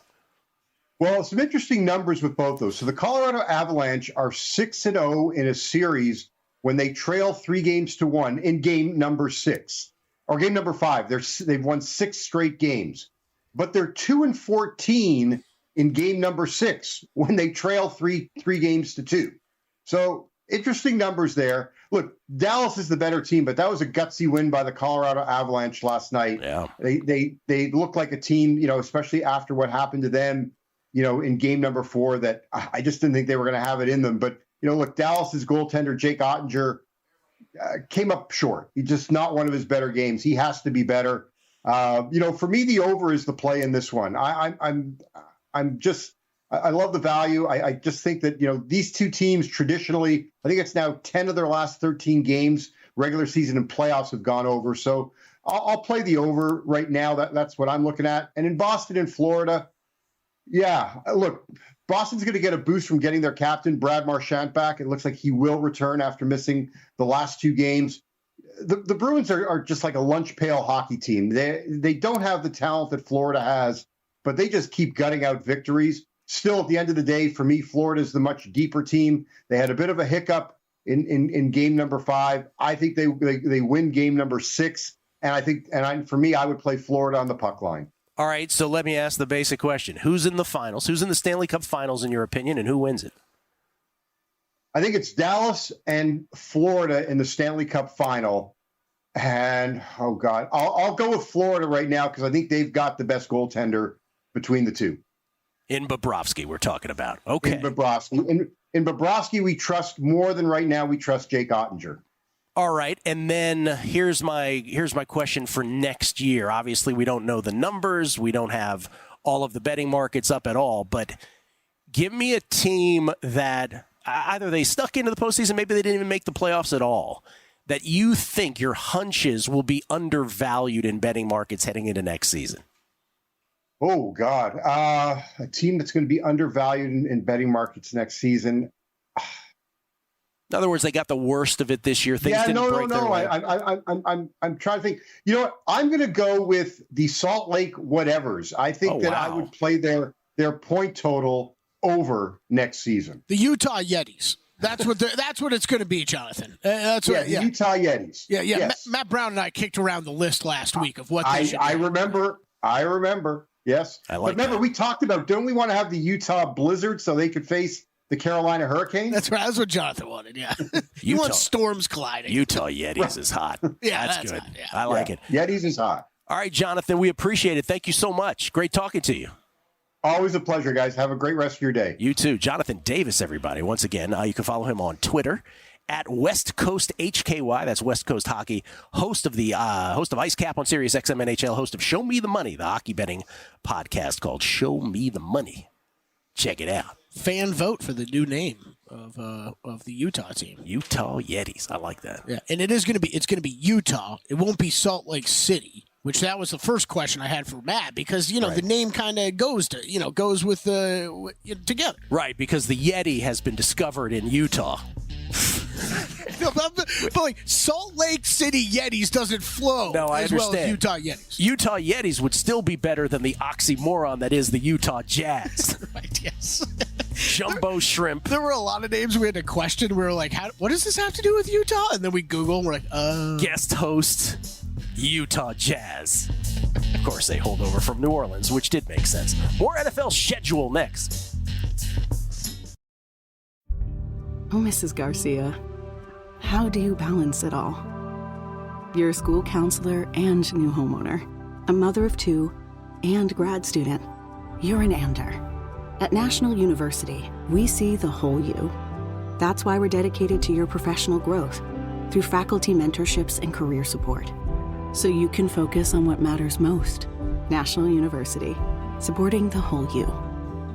[SPEAKER 8] Well, some interesting numbers with both those. So the Colorado Avalanche are 6-0 in a series when they trail 3-1 in game number 6 or game number 5. They've won 6 straight games. But they're 2-14 in game number 6 when they trail 3-2. So interesting numbers there. Look, Dallas is the better team, but that was a gutsy win by the Colorado Avalanche last night.
[SPEAKER 4] Yeah.
[SPEAKER 8] They look like a team, especially after what happened to them, in game number 4, that I just didn't think they were going to have it in them. But look, Dallas's goaltender Jake Ottinger came up short. He's just not one of his better games. He has to be better. For me, the over is the play in this one. I love the value. I just think that, these 2 teams traditionally, I think it's now 10 of their last 13 games, regular season and playoffs have gone over. So I'll play the over right now. That's what I'm looking at. And in Boston and Florida, look, Boston's going to get a boost from getting their captain, Brad Marchand, back. It looks like he will return after missing the last 2 games. The Bruins are just like a lunch pail hockey team. They don't have the talent that Florida has, but they just keep gutting out victories. Still, at the end of the day, for me, Florida is the much deeper team. They had a bit of a hiccup in game number 5. I think they win game number 6, and for me, I would play Florida on the puck line.
[SPEAKER 4] All right, so let me ask the basic question: who's in the finals? Who's in the Stanley Cup Finals, in your opinion, and who wins it?
[SPEAKER 8] I think it's Dallas and Florida in the Stanley Cup final. And, oh, God, I'll go with Florida right now because I think they've got the best goaltender between the 2.
[SPEAKER 4] In Bobrovsky, we're talking about. Okay.
[SPEAKER 8] In Bobrovsky. In Bobrovsky, we trust more than right now we trust Jake Ottinger.
[SPEAKER 4] All right, and then here's my question for next year. Obviously, we don't know the numbers. We don't have all of the betting markets up at all. But give me a team that either they stuck into the postseason, maybe they didn't even make the playoffs at all, that you think your hunches will be undervalued in betting markets heading into next season.
[SPEAKER 8] Oh, God. A team that's going to be undervalued in betting markets next season.
[SPEAKER 4] In other words, they got the worst of it this year. Things didn't break their way.
[SPEAKER 8] I'm trying to think. You know what? I'm going to go with the Salt Lake whatevers. I think I would play their point total over next season.
[SPEAKER 5] The Utah Yetis. That's what it's going to be, Jonathan. That's what,
[SPEAKER 8] the Utah Yetis.
[SPEAKER 5] Yeah.
[SPEAKER 8] Yes.
[SPEAKER 5] Matt Brown and I kicked around the list last week of what they should do.
[SPEAKER 8] I remember. Yes.
[SPEAKER 4] I like
[SPEAKER 8] but remember,
[SPEAKER 4] that.
[SPEAKER 8] we talked about, don't we want to have the Utah Blizzard so they could face the Carolina Hurricanes?
[SPEAKER 5] That's right. That's what Jonathan wanted, yeah. You want storms colliding.
[SPEAKER 4] Utah Yetis is hot.
[SPEAKER 5] Yeah,
[SPEAKER 4] that's good.
[SPEAKER 5] hot, yeah.
[SPEAKER 4] I like it.
[SPEAKER 8] Yetis is hot.
[SPEAKER 4] All right, Jonathan, we appreciate it. Thank you so much. Great talking to you.
[SPEAKER 8] Always a pleasure, guys. Have a great rest of your day.
[SPEAKER 4] You too. Jonathan Davis, everybody. Once again, you can follow him on Twitter at West Coast HKY. That's West Coast Hockey. Host of Ice Cap on Sirius XM NHL. Host of Show Me the Money, the hockey betting podcast called Show Me the Money. Check it out.
[SPEAKER 5] Fan vote for the new name of the Utah team.
[SPEAKER 4] Utah Yetis. I like that.
[SPEAKER 5] Yeah, and it's going to be Utah. It won't be Salt Lake City. Which that was the first question I had for Matt because the name kind of goes with together.
[SPEAKER 4] Right, because the Yeti has been discovered in Utah.
[SPEAKER 5] No, but like Salt Lake City Yetis doesn't flow as well as Utah Yetis.
[SPEAKER 4] Utah Yetis would still be better than the oxymoron that is the Utah Jazz.
[SPEAKER 5] Right, yes.
[SPEAKER 4] Jumbo shrimp.
[SPEAKER 5] There were a lot of names we had to question. We were like, what does this have to do with Utah? And then we Google and we're like,
[SPEAKER 4] Guest host, Utah Jazz. Of course, they hold over from New Orleans, which did make sense. More NFL schedule next.
[SPEAKER 1] Oh, Mrs. Garcia, how do you balance it all? You're a school counselor and new homeowner, a mother of two, and grad student. You're an ander. At National University, we see the whole you. That's why we're dedicated to your professional growth through faculty mentorships and career support, so you can focus on what matters most. National University, supporting the whole you.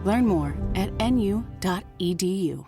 [SPEAKER 1] Learn more at nu.edu.